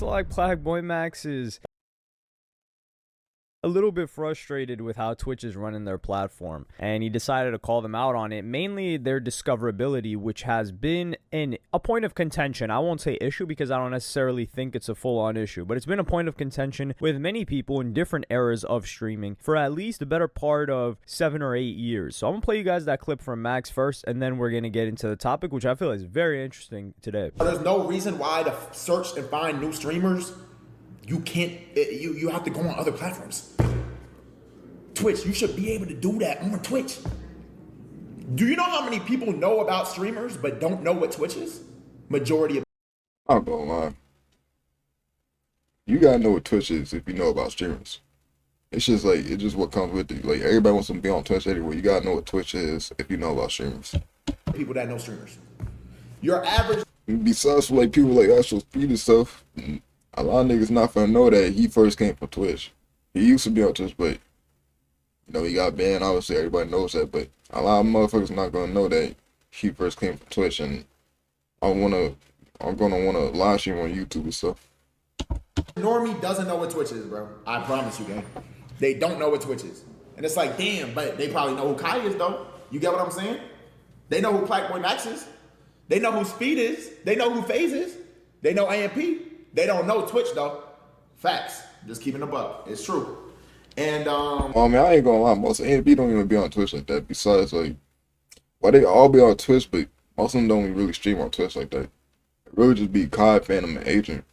looks like Plaqueboymaxs is a little bit frustrated with how Twitch is running their platform, and he decided to call them out on it, mainly their discoverability, which has been a point of contention. I won't say issue because I don't necessarily think it's a full-on issue, but it's been a point of contention with many people in different eras of streaming for at least a better part of 7 or 8 years. So I'm gonna play you guys that clip from Max first, and then we're gonna get into the topic, which I feel is very interesting today. There's no reason why to search and find new streamers. You can't, you have to go on other platforms. Twitch, you should be able to do that on Twitch. Do you know how many people know about streamers but don't know what Twitch is? Majority of. I'm gonna lie. You gotta know what Twitch is if you know about streamers. It's just what comes with it. Like, everybody wants to be on Twitch anyway. You gotta know what Twitch is if you know about streamers. People that know streamers. Your average. Besides, like, people like actual speed and stuff, a lot of niggas not gonna know that he first came from Twitch. He used to be on Twitch, but you know, he got banned. Obviously, everybody knows that, but a lot of motherfuckers not gonna know that he first came from Twitch. And I'm gonna wanna live stream on YouTube and stuff. Normie doesn't know what Twitch is, bro. I promise you, gang. They don't know what Twitch is, and it's like, damn, but they probably know who Kai is, though. You get what I'm saying? They know who Plaqueboymaxs is. They know who Speed is. They know who FaZe is. They know AMP. They don't know Twitch, though. Facts. Just keeping the buck. It's true. And I mean, I ain't gonna lie, most AMP don't even be on Twitch like that. Besides, like, well, they all be on Twitch, but most of them don't really stream on Twitch like that. It really just be Kai, Phantom, and Agent.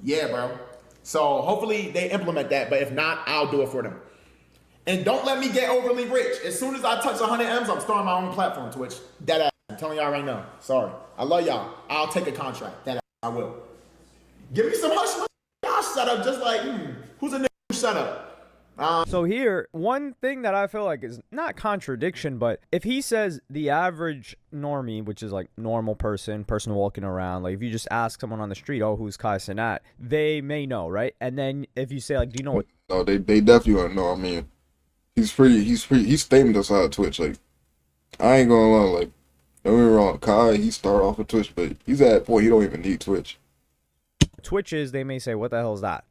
Yeah, bro. So hopefully they implement that, but if not, I'll do it for them. And don't let me get overly rich. As soon as I touch 100 M's, I'm starting my own platform, Twitch. That ass. I'm telling y'all right now. Sorry. I love y'all. I'll take a contract. That ass. I will. Give me some hush. Y'all shut up just like, who's a nigga who shut up? So here, one thing that I feel like is not contradiction, but if he says the average normie, which is like normal person walking around, like if you just ask someone on the street, oh, who's Kai Cenat, they may know, right? And then if you say, like, do you know what? No, they definitely don't know. I mean, he's famous outside of Twitch. Like, I ain't gonna lie, like, don't get me wrong, Kai, he started off with Twitch, but he's at a point he don't even need Twitch. Twitch is, they may say, what the hell is that?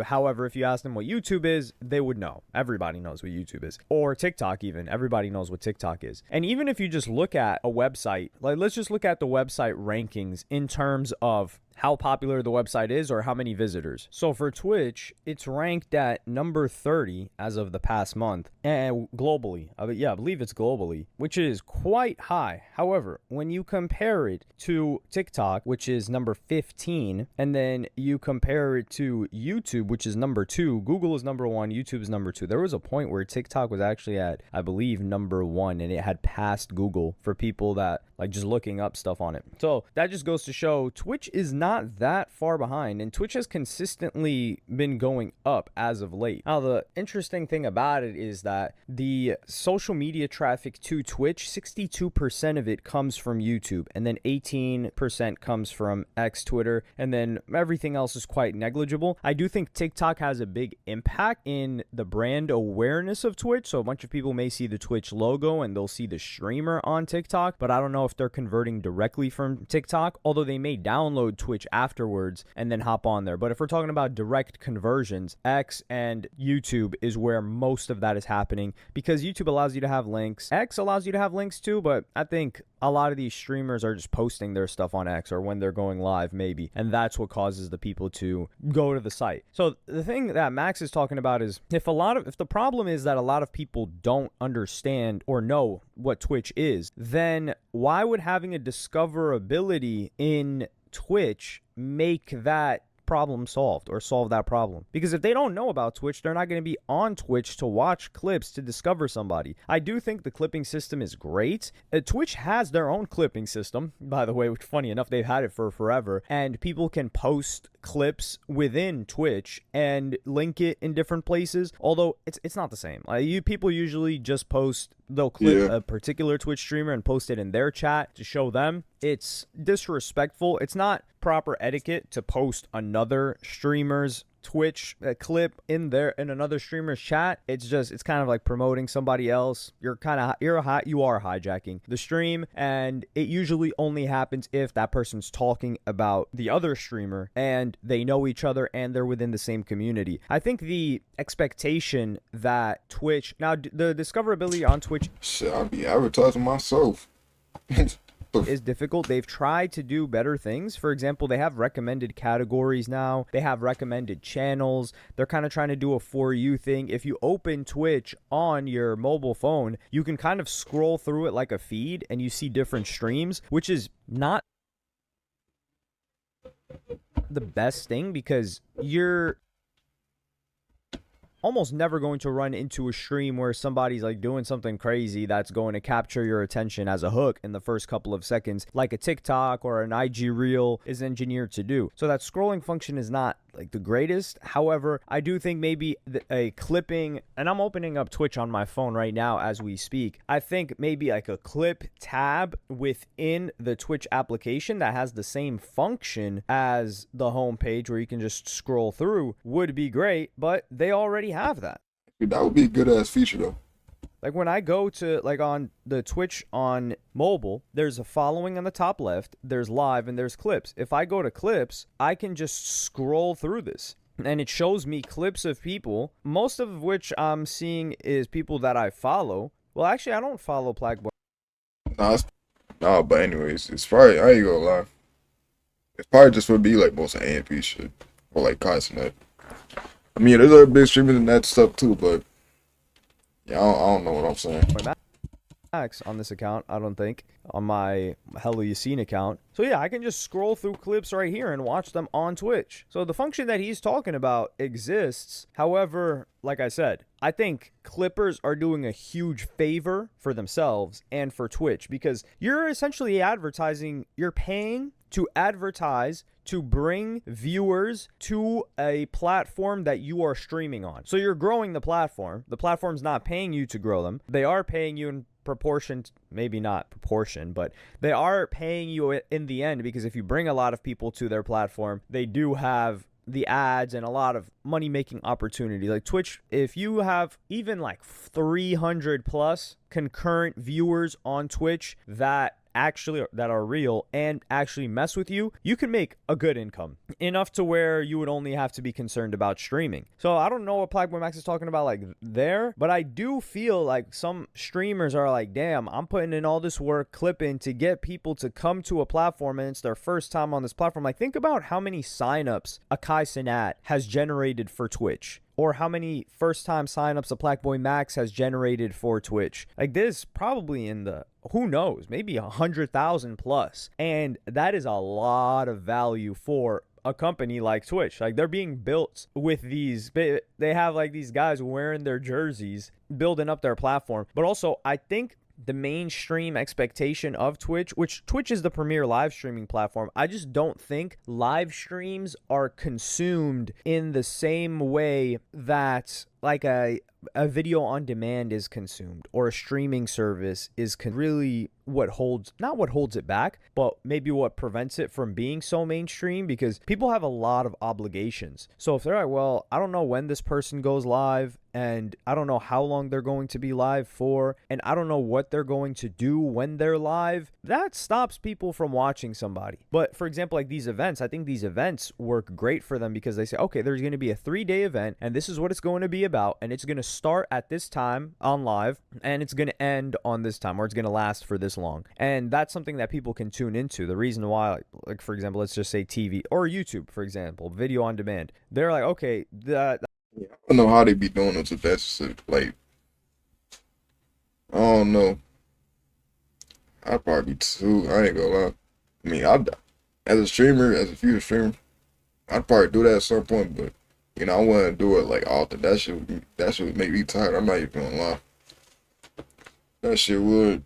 However, if you ask them what YouTube is, they would know. Everybody knows what YouTube is. Or TikTok even. Everybody knows what TikTok is. And even if you just look at a website, like, let's just look at the website rankings in terms of how popular the website is or how many visitors. So for Twitch, it's ranked at number 30 as of the past month, and globally. Yeah, I believe it's globally, which is quite high. However, when you compare it to TikTok, which is number 15, and then you compare it to YouTube, which is number 2, Google is number 1, YouTube is number 2. There was a point where TikTok was actually at, I believe, number 1, and it had passed Google for people that like just looking up stuff on it. So that just goes to show Twitch is not that far behind, and Twitch has consistently been going up as of late. Now, the interesting thing about it is that the social media traffic to Twitch, 62% of it comes from YouTube, and then 18% comes from X, Twitter, and then everything else is quite negligible. I do think TikTok has a big impact in the brand awareness of Twitch, so a bunch of people may see the Twitch logo and they'll see the streamer on TikTok, but I don't know if they're converting directly from TikTok, although they may download Twitch afterwards and then hop on there. But if we're talking about direct conversions, X and YouTube is where most of that is happening, because YouTube allows you to have links. X allows you to have links too, but I think a lot of these streamers are just posting their stuff on X or when they're going live maybe, and that's what causes the people to go to the site. So the thing that Max is talking about is if the problem is that a lot of people don't understand or know what Twitch is, then why would having a discoverability in Twitch make that problem solved or solve that problem? Because if they don't know about Twitch, they're not going to be on Twitch to watch clips to discover somebody. I do think the clipping system is great. Twitch has their own clipping system, by the way, which, funny enough, they've had it for forever, and people can post clips within Twitch and link it in different places, although it's not the same. People usually just post, they'll clip a particular Twitch streamer and post it in their chat to show them. It's disrespectful. It's not proper etiquette to post another streamer's Twitch clip in another streamer's chat, it's kind of like promoting somebody else. You are hijacking the stream, and it usually only happens if that person's talking about the other streamer and they know each other and they're within the same community. I think the expectation that Twitch, now the discoverability on Twitch, shit, I'll be advertising myself. is difficult. They've tried to do better things. For example, they have recommended categories now. They have recommended channels. They're kind of trying to do a For You thing. If you open Twitch on your mobile phone, you can kind of scroll through it like a feed and you see different streams, which is not the best thing because you're almost never going to run into a stream where somebody's like doing something crazy that's going to capture your attention as a hook in the first couple of seconds, like a TikTok or an IG reel is engineered to do. So that scrolling function is not like the greatest. However, I do think maybe a clipping, and I'm opening up Twitch on my phone right now as we speak. I think maybe like a clip tab within the Twitch application that has the same function as the homepage where you can just scroll through would be great, but they already have that. That would be a good ass feature though. Like when I go to like on the Twitch on mobile, there's a following on the top left, there's live, and there's clips. If I go to clips, I can just scroll through this and it shows me clips of people, most of which I'm seeing is people that I follow. Well, actually, I don't follow Plaqueboy. Nah, but anyways, it's probably, I ain't gonna lie, it's probably just would be like most AMP shit or like constant. I mean, there's other big streamers and that stuff too, but yeah, I don't know what I'm saying. Max on this account, I don't think, on my Hello You Seen account. So yeah, I can just scroll through clips right here and watch them on Twitch. So the function that he's talking about exists. However, like I said, I think clippers are doing a huge favor for themselves and for Twitch because you're essentially advertising, you're paying to advertise to bring viewers to a platform that you are streaming on. So you're growing the platform. The platform's not paying you to grow them. They are paying you in proportion, maybe not proportion, but they are paying you in the end because if you bring a lot of people to their platform, they do have the ads and a lot of money making opportunity. Like Twitch, if you have even like 300 plus concurrent viewers on Twitch that are real and actually mess with you, you can make a good income enough to where you would only have to be concerned about streaming. So I don't know what Plaqueboymaxs is talking about like there, but I do feel like some streamers are like, damn, I'm putting in all this work clipping to get people to come to a platform and it's their first time on this platform. Like think about how many signups a Kai Cenat has generated for Twitch, or how many first-time signups a Plaqueboymaxs has generated for Twitch. Like this probably in the, who knows, maybe 100,000 plus. And that is a lot of value for a company like Twitch. Like they're being built with these, they have like these guys wearing their jerseys, building up their platform. But also, I think the mainstream expectation of Twitch, which Twitch is the premier live streaming platform, I just don't think live streams are consumed in the same way that like a video on demand is consumed, or a streaming service is really not what holds it back, but maybe what prevents it from being so mainstream, because people have a lot of obligations. So if they're like, well, I don't know when this person goes live, and I don't know how long they're going to be live for, and I don't know what they're going to do when they're live, that stops people from watching somebody. But for example, like these events, I think these events work great for them because they say, okay, there's going to be a 3-day event, and this is what it's going to be about, and it's going to start at this time on live, and it's going to end on this time, or it's going to last for this long. And that's something that people can tune into. The reason why, like for example, let's just say TV or YouTube, for example, video on demand, they're like, okay, I don't know how they be doing those events. Like, I don't know. I'd probably be too, I ain't gonna lie. I mean, as a streamer, as a future streamer, I'd probably do that at some point, but you know, I wouldn't do it like often. That shit would make me tired. I'm not even gonna lie. That shit would.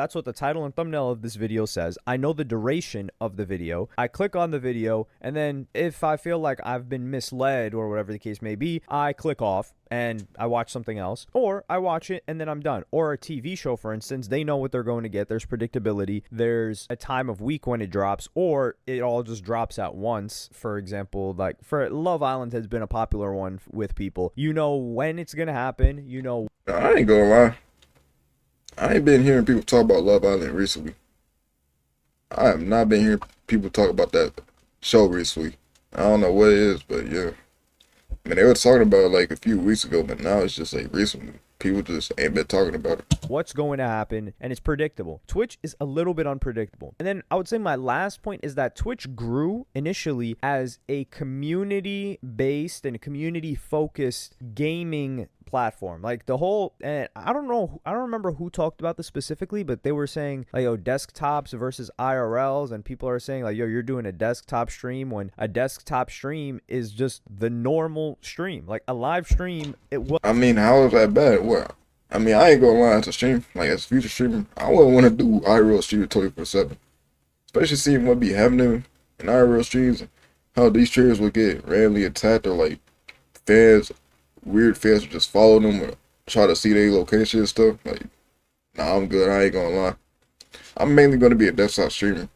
That's what the title and thumbnail of this video says. I know the duration of the video. I click on the video, and then if I feel like I've been misled or whatever the case may be, I click off and I watch something else, or I watch it and then I'm done. Or a TV show, for instance, they know what they're going to get. There's predictability. There's a time of week when it drops, or it all just drops at once. For example, like for Love Island has been a popular one with people. You know when it's going to happen. You know. I ain't gonna lie. I ain't been hearing people talk about Love Island recently. I have not been hearing people talk about that show recently. I don't know what it is, but yeah. I mean, they were talking about it like a few weeks ago, but now it's just like recently. People just ain't been talking about it. What's going to happen, and it's predictable. Twitch is a little bit unpredictable. And then I would say my last point is that Twitch grew initially as a community-based and community-focused gaming platform. Like the whole, and I don't remember who talked about this specifically, but they were saying like, yo, desktops versus IRLs, and people are saying like, yo, you're doing a desktop stream when a desktop stream is just the normal stream. Like a live stream, it was. I mean, how is that bad? Well, I mean, I ain't gonna lie, as a stream, like as a future streamer, I wouldn't want to do IRL streaming 24/7. Especially seeing what be happening in IRL streams, how these streamers would get randomly attacked, or like weird fans would just follow them or try to see their location and stuff. Like, nah, I'm good. I ain't gonna lie. I'm mainly gonna be a desktop streamer,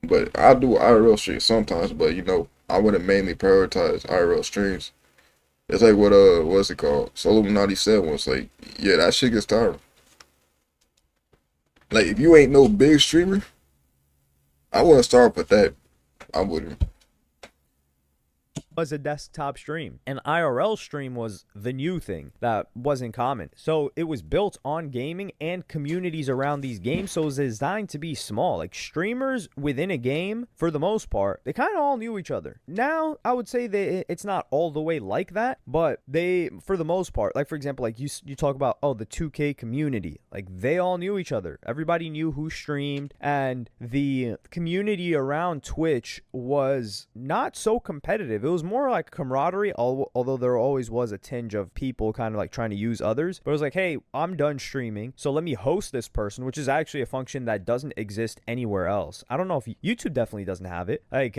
but I do IRL streams sometimes. But you know, I wouldn't mainly prioritize IRL streams. It's like what's it called? Soluminati said once, like, yeah, that shit gets tiring. Like, if you ain't no big streamer, I wouldn't start with that. I wouldn't. Was a desktop stream. An IRL stream was the new thing that wasn't common. So it was built on gaming and communities around these games. So it was designed to be small. Like streamers within a game, for the most part, they kind of all knew each other. Now, I would say it's not all the way like that, but they, for the most part, like for example, like you talk about, oh, the 2K community, like they all knew each other. Everybody knew who streamed, and the community around Twitch was not so competitive. It was more like camaraderie, although there always was a tinge of people kind of like trying to use others. But it was like, hey, I'm done streaming, so let me host this person, which is actually a function that doesn't exist anywhere else. I don't know if YouTube definitely doesn't have it. Like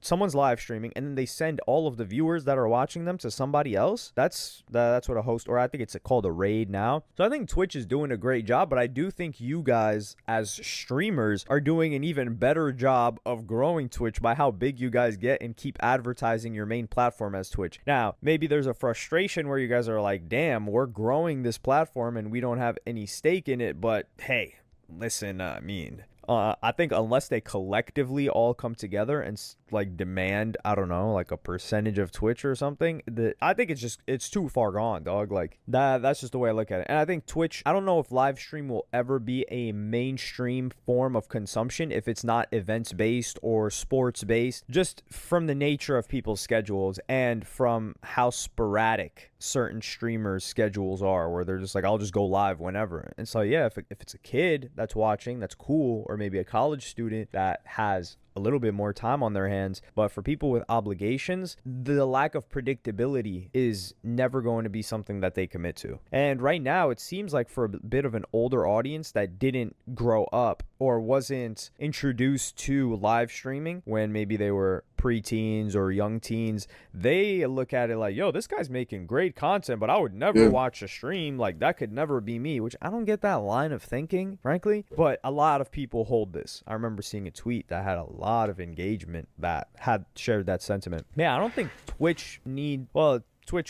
someone's live streaming and then they send all of the viewers that are watching them to somebody else. That's what a host, or I think it's called a raid now. So I think Twitch is doing a great job, but I do think you guys as streamers are doing an even better job of growing Twitch by how big you guys get and keep advertising your main platform as Twitch. Now, maybe there's a frustration where you guys are like, damn, we're growing this platform and we don't have any stake in it, but hey, listen, I think unless they collectively all come together and like demand, I don't know, like a percentage of Twitch or something, I think it's too far gone, dog. Like that's just the way I look at it. And I think Twitch, I don't know if live stream will ever be a mainstream form of consumption if it's not events based or sports based, just from the nature of people's schedules and from how sporadic certain streamers' schedules are, where they're just like, I'll just go live whenever. And so yeah, if it's a kid that's watching, that's cool, or maybe a college student that has a little bit more time on their hands. But for people with obligations, the lack of predictability is never going to be something that they commit to. And right now, it seems like for a bit of an older audience that didn't grow up or wasn't introduced to live streaming when maybe they were preteens or young teens, they look at it like, yo, this guy's making great content, but I would never watch a stream. Like, that could never be me, which I don't get that line of thinking, frankly. But a lot of people hold this. I remember seeing a tweet that had a lot of engagement that had shared that sentiment. Yeah, I don't think Twitch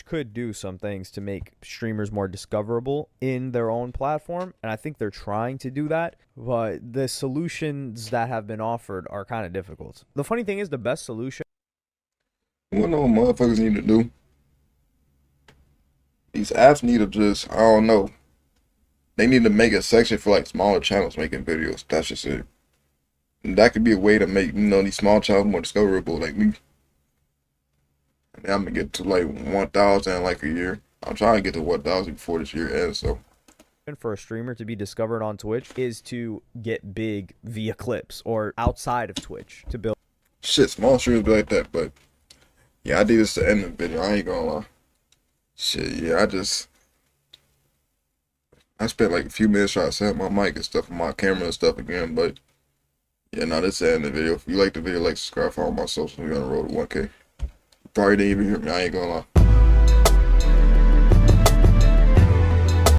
could do some things to make streamers more discoverable in their own platform, and I think they're trying to do that, but the solutions that have been offered are kind of difficult. The funny thing is, the best solution... You wanna know what motherfuckers need to do? These apps need to just, I don't know, they need to make a section for like smaller channels making videos. That's just it. And that could be a way to make, these small channels more discoverable, like me. I'm gonna get to like 1,000 in like a year. I'm trying to get to 1,000 before this year ends. So, for a streamer to be discovered on Twitch is to get big via clips or outside of Twitch to build. Shit, small streamers be like that, but yeah, I did this to end the video. I ain't gonna lie. Shit, yeah, I spent like a few minutes trying to set up my mic and stuff and my camera and stuff again, but yeah, no, that's the end of the video. If you like the video, like, subscribe, follow my socials. We're on the road to 1K. Probably didn't even hear me. I ain't gonna lie.